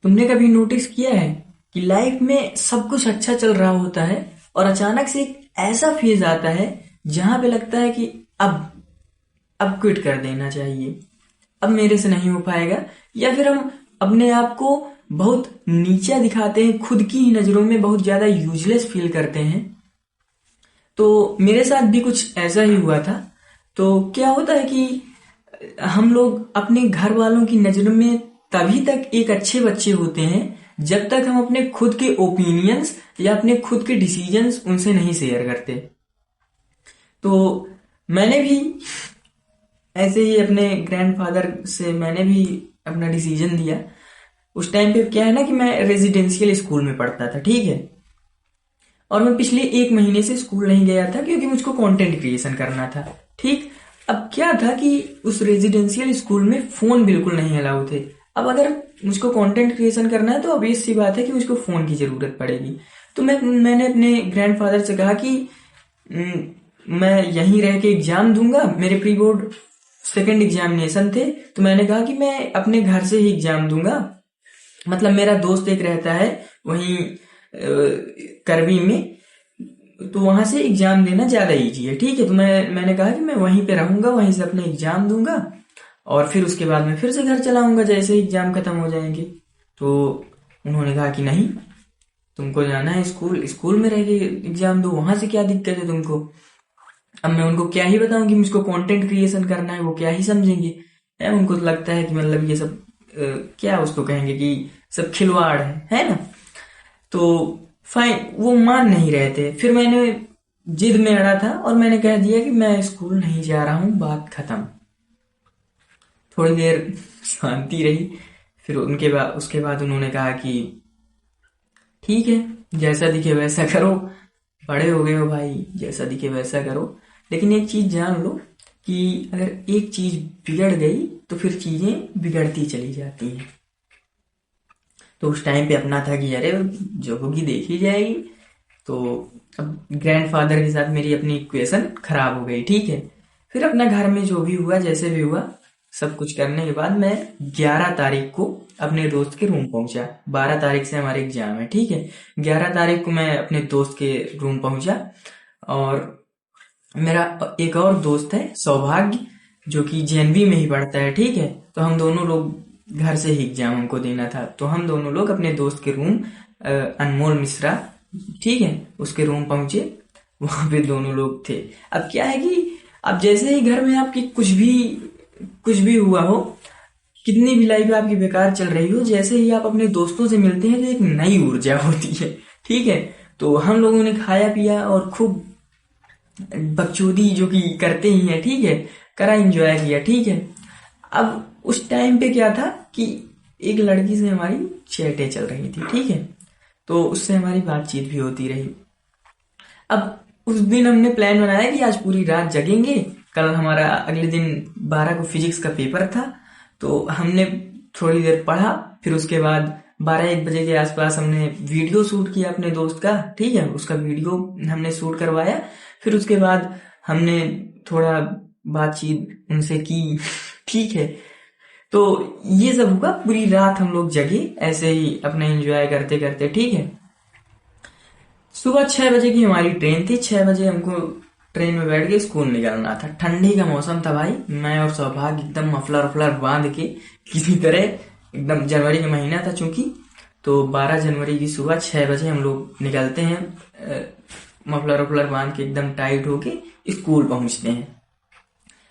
तुमने कभी नोटिस किया है कि लाइफ में सब कुछ अच्छा चल रहा होता है और अचानक से एक ऐसा फेज आता है जहां पे लगता है कि अब क्विट कर देना चाहिए, अब मेरे से नहीं हो पाएगा, या फिर हम अपने आप को बहुत नीचा दिखाते हैं, खुद की ही नजरों में बहुत ज्यादा यूजलेस फील करते हैं। तो मेरे साथ भी कुछ ऐसा ही हुआ था। तो क्या होता है कि हम लोग अपने घर वालों की नजर में तभी तक एक अच्छे बच्चे होते हैं जब तक हम अपने खुद के ओपिनियंस या अपने खुद के डिसीजंस उनसे नहीं शेयर करते। तो मैंने भी ऐसे ही अपने ग्रैंडफादर से मैंने भी अपना डिसीजन दिया। उस टाइम पे क्या है ना कि मैं रेजिडेंशियल स्कूल में पढ़ता था, ठीक है। और मैं पिछले 1 महीने से स्कूल नहीं गया था क्योंकि मुझको कंटेंट क्रिएशन करना था, ठीक। अब क्या था कि उस रेजिडेंशियल स्कूल में फोन बिल्कुल नहीं अलाउ थे। अब अगर मुझको कंटेंट क्रिएशन करना है तो ऑब्वियस सी बात है कि मुझको फोन की जरूरत पड़ेगी। तो मैंने अपने ग्रैंडफादर से कहा कि मैं यहीं रह के एग्जाम दूंगा। मेरे प्री बोर्ड सेकेंड एग्जामिनेशन थे, तो मैंने कहा कि मैं अपने घर से ही एग्जाम दूंगा। मतलब मेरा दोस्त एक रहता है वहीं करबी में, तो वहां से एग्जाम देना ज्यादा इजी है, ठीक है। तो मैंने कहा कि मैं वहीं पे रहूंगा, वहीं से अपने एग्जाम दूंगा और फिर उसके बाद मैं फिर से घर चलाऊंगा जैसे एग्जाम खत्म हो जाएंगे। तो उन्होंने कहा कि नहीं, तुमको जाना है स्कूल, स्कूल में रह के एग्जाम दो, वहां से क्या दिक्कत है तुमको। अब मैं उनको क्या ही बताऊं कि मुझको कंटेंट क्रिएशन करना है, वो क्या ही समझेंगे। उनको तो लगता है कि मतलब ये सब क्या उसको कहेंगे कि सब खिलवाड़ है ना। तो फाइन, वो मान नहीं रहे थे। फिर मैंने जिद में अड़ा था और मैंने कह दिया कि मैं स्कूल नहीं जा रहा हूं, बात खत्म। थोड़ी देर शांति रही। फिर उनके बाद उसके बाद उन्होंने कहा कि ठीक है, जैसा दिखे वैसा करो, बड़े हो गए हो भाई, जैसा दिखे वैसा करो। लेकिन एक चीज जान लो कि अगर एक चीज बिगड़ गई तो फिर चीजें बिगड़ती चली जाती हैं। तो उस टाइम पे अपना था कि अरे जो होगी देखी जाएगी। तो अब ग्रैंडफादर के साथ मेरी अपनी इक्वेशन खराब हो गई, ठीक है। फिर अपना घर में जो भी हुआ जैसे भी हुआ, सब कुछ करने के बाद मैं 11 तारीख को अपने दोस्त के रूम पहुंचा। 12 तारीख से हमारे एग्जाम है, ठीक है। 11 तारीख को मैं अपने दोस्त के रूम पहुंचा और मेरा एक और दोस्त है सौभाग्य, जो कि जेएनवी में ही पढ़ता है, ठीक है। तो हम दोनों लोग घर से ही एग्जाम हमको देना था, तो हम दोनों लोग अपने दोस्त के रूम अनमोल मिश्रा, ठीक है, उसके रूम पहुंचे। वहां पे दोनों लोग थे। अब क्या है कि अब जैसे ही घर में आपकी कुछ भी हुआ हो, कितनी भी लाइफ आपकी बेकार चल रही हो, जैसे ही आप अपने दोस्तों से मिलते हैं तो एक नई ऊर्जा होती है, ठीक है। तो हम लोगों ने खाया पिया और खूब बकचोदी जो कि करते ही है, ठीक है, करा, एंजॉय किया, ठीक है। अब उस टाइम पे क्या था कि एक लड़की से हमारी चैटें चल रही थी, ठीक है। तो उससे हमारी बातचीत भी होती रही। अब उस दिन हमने प्लान बनाया कि आज पूरी रात जगेंगे। कल हमारा अगले दिन 12 को फिजिक्स का पेपर था। तो हमने थोड़ी देर पढ़ा, फिर उसके बाद 12-1 बजे के आसपास हमने वीडियो शूट किया अपने दोस्त का, ठीक है, उसका वीडियो हमने शूट करवाया। फिर उसके बाद हमने थोड़ा बातचीत उनसे की, ठीक है। तो ये सब हुआ, पूरी रात हम लोग जगे ऐसे ही अपना एंजॉय करते करते, ठीक है। सुबह 6 बजे की हमारी ट्रेन थी। 6 बजे हमको ट्रेन में बैठ के स्कूल निकलना था। ठंडी का मौसम था भाई। मैं और सौभाग्य एकदम मफलर वफलर बांध के किसी तरह, एकदम जनवरी का महीना था चूंकि, तो 12 जनवरी की सुबह 6 बजे हम लोग निकलते हैं, मफलर वफलर बांध के एकदम टाइट होके स्कूल पहुंचते हैं।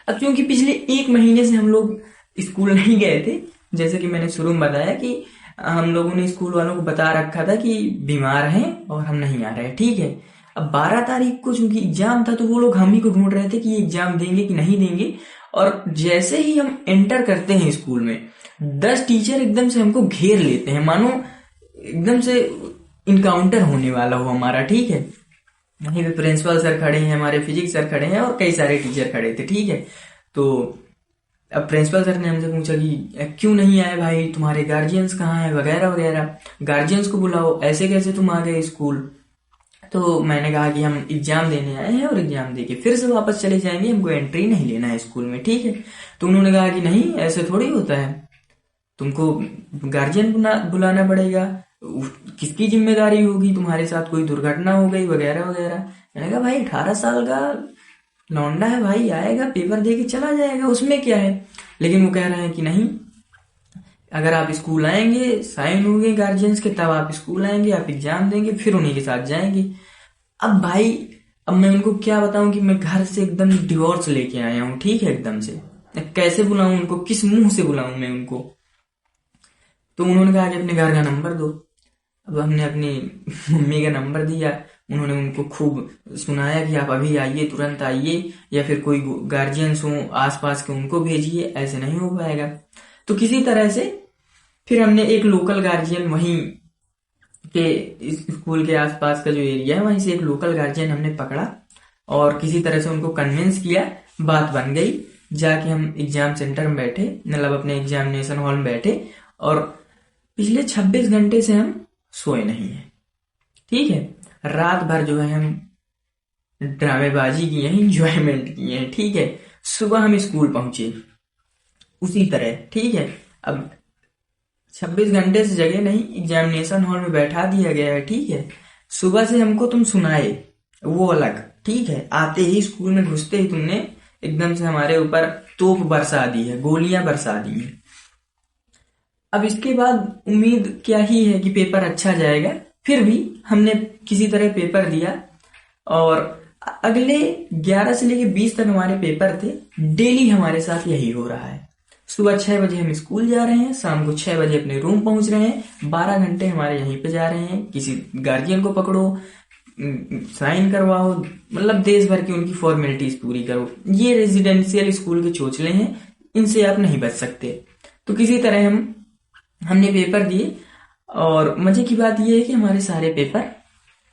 अब क्योंकि पिछले 1 महीने से हम लोग स्कूल नहीं गए थे, जैसे कि मैंने शुरू में बताया कि हम लोगों ने स्कूल वालों को बता रखा था कि बीमार हैं और हम नहीं आ रहे, ठीक है। अब 12 तारीख को चूंकि एग्जाम था तो वो लोग हम ही को ढूंढ रहे थे कि एग्जाम देंगे कि नहीं देंगे। और जैसे ही हम एंटर करते हैं स्कूल में, 10 टीचर एकदम से हमको घेर लेते हैं, मानो एकदम से इनकाउंटर होने वाला हो हमारा, ठीक है। वहीं पे प्रिंसिपल सर खड़े हैं, हमारे फिजिक्स सर खड़े हैं और कई सारे टीचर खड़े थे, ठीक है। तो अब प्रिंसिपल सर ने हमसे पूछा कि क्यों नहीं आए भाई, तुम्हारे गार्जियंस कहाँ हैं, वगैरह वगैरह, गार्जियंस को बुलाओ, ऐसे कैसे तुम आ गए स्कूल। तो मैंने कहा कि हम एग्जाम देने आए हैं और एग्जाम देके फिर से वापस चले जाएंगे, हमको एंट्री नहीं लेना है स्कूल में, ठीक है। तो उन्होंने कहा कि नहीं, ऐसे थोड़ी होता है, तुमको गार्जियन बुलाना पड़ेगा, किसकी जिम्मेदारी होगी, तुम्हारे साथ कोई दुर्घटना हो गई वगैरह वगैरह। मैंने कहा भाई 18 साल का लौंडा है भाई, आएगा पेपर दे के चला जाएगा, उसमें क्या है। लेकिन वो कह रहे हैं कि नहीं, अगर आप स्कूल आएंगे, साइन होंगे गार्जियंस के, तब आप स्कूल आएंगे, आप एग्जाम देंगे, फिर उन्हीं के साथ जाएंगे। अब भाई, अब मैं उनको क्या बताऊं कि मैं घर से एकदम डिवोर्स लेके आया हूँ, ठीक है, एकदम से। कैसे बुलाऊं उनको, किस मुंह से बुलाऊं मैं उनको। तो उन्होंने कहा कि अपने घर का नंबर दो। अब हमने अपनी मम्मी का नंबर दिया। उन्होंने उनको खूब सुनाया कि आप अभी आइए, तुरंत आइए, या फिर कोई गार्जियंस हो आसपास के उनको भेजिए, ऐसे नहीं हो पाएगा। तो किसी तरह से फिर हमने एक लोकल गार्जियन वहीं के स्कूल के आसपास का जो एरिया है, वहीं से एक लोकल गार्जियन हमने पकड़ा और किसी तरह से उनको कन्विंस किया, बात बन गई। जाके हम एग्जाम सेंटर में बैठे, मतलब अपने एग्जामिनेशन हॉल में बैठे, और पिछले 26 घंटे से हम सोए नहीं है, ठीक है। रात भर जो है हम ड्रामेबाजी किए हैं, इंजॉयमेंट किए हैं, ठीक है। सुबह हम स्कूल पहुंचे उसी तरह, ठीक है। अब 26 घंटे से जगह नहीं, एग्जामिनेशन हॉल में बैठा दिया गया है, ठीक है। सुबह से हमको तुम सुनाए, वो अलग, ठीक है। आते ही स्कूल में घुसते ही तुमने एकदम से हमारे ऊपर तोप बरसा दी है, गोलियां बरसा दी हैं। अब इसके बाद उम्मीद क्या ही है कि पेपर अच्छा जाएगा। फिर भी हमने किसी तरह पेपर दिया, और अगले 11 से लेके 20 तक हमारे पेपर थे। डेली हमारे साथ यही हो रहा है। सुबह 6 बजे हम स्कूल जा रहे हैं, शाम को 6 बजे अपने रूम पहुंच रहे हैं, 12 घंटे हमारे यहीं पे जा रहे हैं। किसी गार्जियन को पकड़ो, साइन करवाओ, मतलब देश भर की उनकी फॉर्मेलिटीज पूरी करो। ये रेजिडेंशियल स्कूल के चोचले हैं, इनसे आप नहीं बच सकते। तो किसी तरह हमने पेपर दिए, और मजे की बात यह है कि हमारे सारे पेपर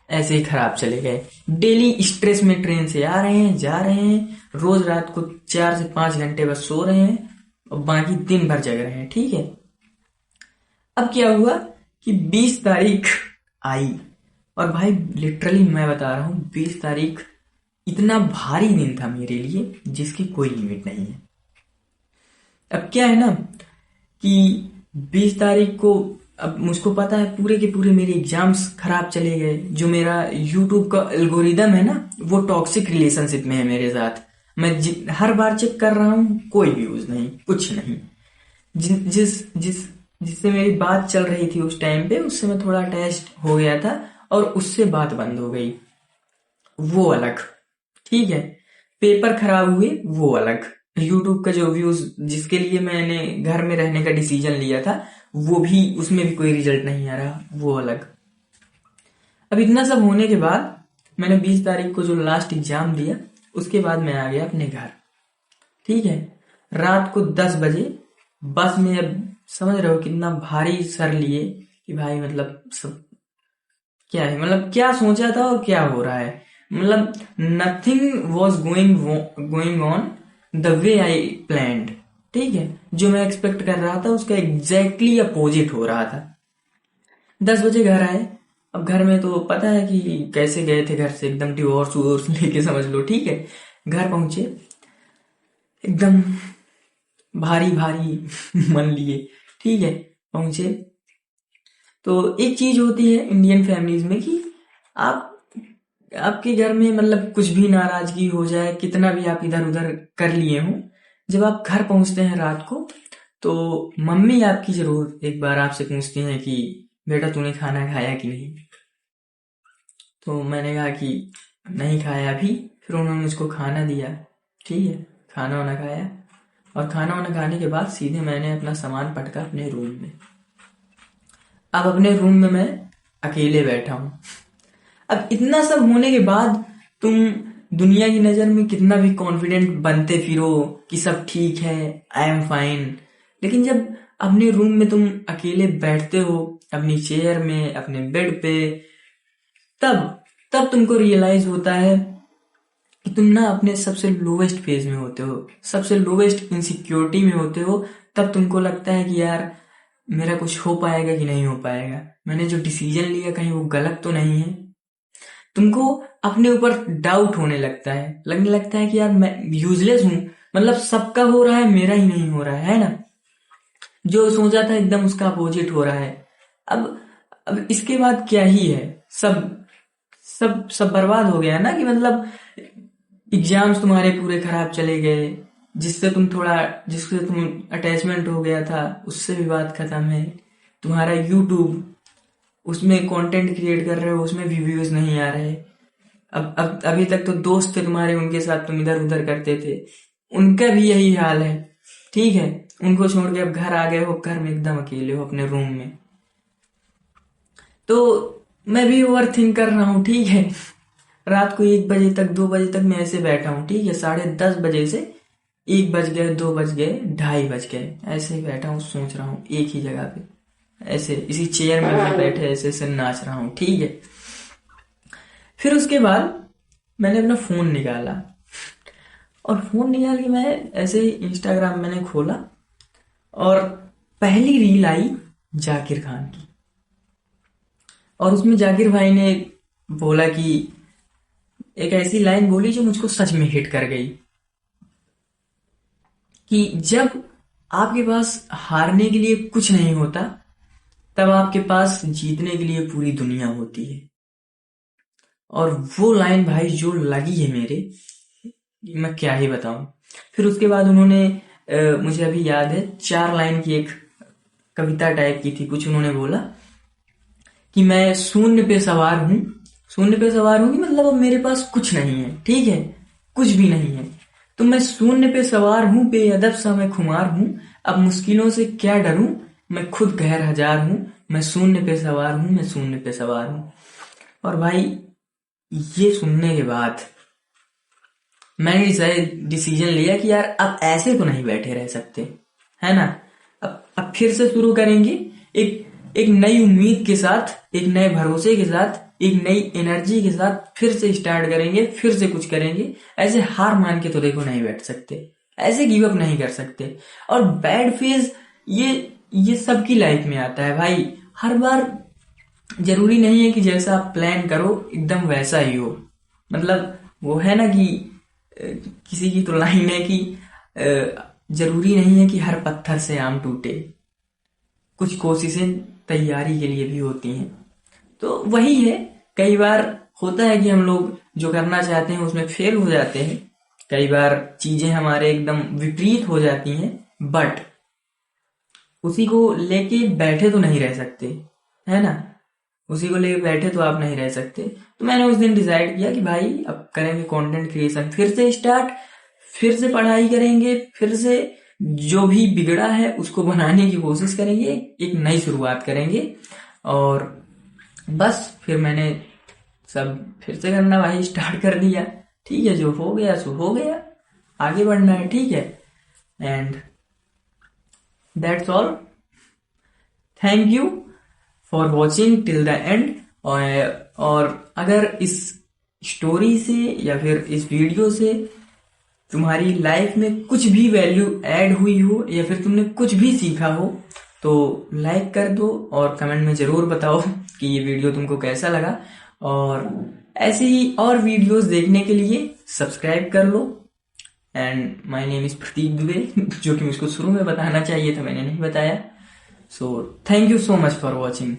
ऐसे ही खराब चले गए। डेली स्ट्रेस में ट्रेन से आ रहे हैं, जा रहे हैं, रोज रात को 4 से 5 घंटे बस सो रहे हैं और बाकी दिन भर जग रहे हैं, ठीक है। अब क्या हुआ कि 20 तारीख आई, और भाई लिटरली मैं बता रहा हूं, 20 तारीख इतना भारी दिन था मेरे लिए जिसकी कोई लिमिट नहीं है। अब क्या है ना कि 20 तारीख को, अब मुझको पता है पूरे के पूरे मेरे एग्जाम्स खराब चले गए। जो मेरा यूट्यूब का एल्गोरिदम है ना, वो टॉक्सिक रिलेशनशिप में है मेरे साथ। मैं हर बार चेक कर रहा हूँ, कोई व्यूज नहीं, कुछ नहीं। जिससे मेरी बात चल रही थी उस टाइम पे, उससे मैं थोड़ा अटैच्ड हो गया था, और उससे बात बंद हो गई, वो अलग, ठीक है। पेपर खराब हुए, वो अलग। यूट्यूब का जो व्यूज, जिसके लिए मैंने घर में रहने का डिसीजन लिया था, वो भी, उसमें भी कोई रिजल्ट नहीं आ रहा, वो अलग। अब इतना सब होने के बाद मैंने 20 तारीख को जो लास्ट एग्जाम दिया, उसके बाद मैं आ गया अपने घर, ठीक है। रात को 10 बजे बस में, अब समझ रहे हो कितना भारी सर लिए कि भाई मतलब सब क्या है, मतलब क्या सोचा था और क्या हो रहा है, मतलब nothing was going on the way I planned, ठीक है। जो मैं एक्सपेक्ट कर रहा था उसका एग्जैक्टली अपोजिट हो रहा था। 10 बजे घर आए। अब घर में तो पता है कि कैसे गए थे घर से, एकदम डिवोर्स वोर्स लेके समझ लो, ठीक है। घर पहुंचे एकदम भारी भारी मन लिए, ठीक है। पहुंचे तो एक चीज होती है इंडियन फैमिलीज में कि आप, आपके घर में मतलब कुछ भी नाराजगी हो जाए, कितना भी आप इधर उधर कर लिए हो, जब आप घर पहुंचते हैं रात को, तो मम्मी आपकी जरूर एक बार आपसे पूछती हैं कि बेटा तूने खाना खाया कि नहीं। तो मैंने कहा कि नहीं खाया अभी। फिर उन्होंने मुझको खाना दिया, ठीक है। खाना वाना खाया, और खाना वाना खाने के बाद सीधे मैंने अपना सामान पटका अपने रूम में। अब अपने रूम में मैं अकेले बैठा हूं। अब इतना सब होने के बाद तुम दुनिया की नजर में कितना भी कॉन्फिडेंट बनते फिरो कि सब ठीक है, आई एम फाइन, लेकिन जब अपने रूम में तुम अकेले बैठते हो, अपनी चेयर में, अपने बेड पे, तब तब तुमको रियलाइज होता है कि तुम ना अपने सबसे लोवेस्ट फेज में होते हो, सबसे लोवेस्ट इनसिक्योरिटी में होते हो। तब तुमको लगता है कि यार मेरा कुछ हो पाएगा कि नहीं हो पाएगा, मैंने जो डिसीजन लिया कहीं वो गलत तो नहीं है। तुमको अपने ऊपर डाउट होने लगता है, लगने लगता है कि यार मैं यूजलेस हूं, मतलब सबका हो रहा है, मेरा ही नहीं हो रहा है ना। जो सोचा था एकदम उसका अपोजिट हो रहा है। अब इसके बाद क्या ही है, सब सब सब बर्बाद हो गया ना, कि मतलब एग्जाम्स तुम्हारे पूरे खराब चले गए, जिससे तुम अटैचमेंट हो गया था उससे भी बात खत्म है। तुम्हारा यूट्यूब, उसमें कंटेंट क्रिएट कर रहे हो, उसमें भी व्यूज नहीं आ रहे। अब अभी तक तो दोस्त थे तुम्हारे, उनके साथ तुम इधर उधर करते थे, उनका भी यही हाल है। ठीक है, उनको छोड़ के अब घर आ गए हो, घर में एकदम अकेले हो अपने रूम में। तो मैं भी ओवर थिंक कर रहा हूँ। ठीक है, रात को 1 बजे तक 2 बजे तक मैं ऐसे बैठा हूँ। ठीक है, 10:30 बजे से 1 बज गए, 2 बज गए, 2:30 बज गए, ऐसे ही बैठा हूँ, सोच रहा हूँ एक ही जगह पे, ऐसे इसी चेयर में मैं बैठे ऐसे ऐसे नाच रहा हूँ। ठीक है, फिर उसके बाद मैंने अपना फोन निकाला, और फोन निकाल के मैं ऐसे ही इंस्टाग्राम मैंने खोला, और पहली रील आई जाकिर खान की, और उसमें जाकिर भाई ने बोला कि एक ऐसी लाइन बोली जो मुझको सच में हिट कर गई, कि जब आपके पास हारने के लिए कुछ नहीं होता, तब आपके पास जीतने के लिए पूरी दुनिया होती है। और वो लाइन भाई जो लगी है मेरे, मैं क्या ही बताऊं। फिर उसके बाद उन्होंने मुझे अभी याद है 4 लाइन की एक कविता टाइप की थी, कुछ उन्होंने बोला कि मैं शून्य पे सवार हूं। शून्य पे सवार हूं कि मतलब अब मेरे पास कुछ नहीं है। ठीक है, कुछ भी नहीं है, तो मैं शून्य पे सवार हूं, बेअदब सा मैं खुमार हूं, अब मुश्किलों से क्या डरूं, मैं खुद कहर हजार हूं, मैं शून्य पे सवार हूं, मैं शून्य पे सवार हूं। और भाई ये सुनने के बाद मैंने डिसीजन लिया कि यार अब ऐसे तो नहीं बैठे रह सकते, है ना। अब फिर से शुरू करेंगे, एक एक नई उम्मीद के साथ, एक नए भरोसे के साथ, एक नई एनर्जी के साथ फिर से स्टार्ट करेंगे, फिर से कुछ करेंगे। ऐसे हार मान के तो देखो नहीं बैठ सकते, ऐसे गिव अप नहीं कर सकते। और बैड फेज ये सबकी लाइफ में आता है भाई, हर बार जरूरी नहीं है कि जैसा आप प्लान करो एकदम वैसा ही हो। मतलब वो है ना कि अ, किसी की तो लाइन है कि जरूरी नहीं है कि हर पत्थर से आम टूटे, कुछ कोशिशें तैयारी के लिए भी होती हैं। तो वही है, कई बार होता है कि हम लोग जो करना चाहते हैं उसमें फेल हो जाते हैं, कई बार चीजें हमारे एकदम विपरीत हो जाती हैं, बट उसी को लेके बैठे तो नहीं रह सकते, है ना। उसी को लेके बैठे तो आप नहीं रह सकते। तो मैंने उस दिन डिसाइड किया कि भाई अब करेंगे कंटेंट क्रिएशन फिर से स्टार्ट, फिर से पढ़ाई करेंगे, फिर से जो भी बिगड़ा है उसको बनाने की कोशिश करेंगे, एक नई शुरुआत करेंगे। और बस फिर मैंने सब फिर से करना भाई स्टार्ट कर दिया। ठीक है, जो हो गया सो हो गया, आगे बढ़ना है। ठीक है, and that's all. Thank you for watching till the end. और अगर इस स्टोरी से या फिर इस वीडियो से तुम्हारी लाइफ में कुछ भी वैल्यू ऐड हुई हो, या फिर तुमने कुछ भी सीखा हो, तो लाइक कर दो और कमेंट में जरूर बताओ कि ये वीडियो तुमको कैसा लगा। और ऐसे ही और वीडियोस देखने के लिए सब्सक्राइब कर लो। एंड माय नेम इज प्रतीक दुबे, जो कि मुझको शुरू में बताना चाहिए था, मैंने नहीं बताया। So thank you so much for watching.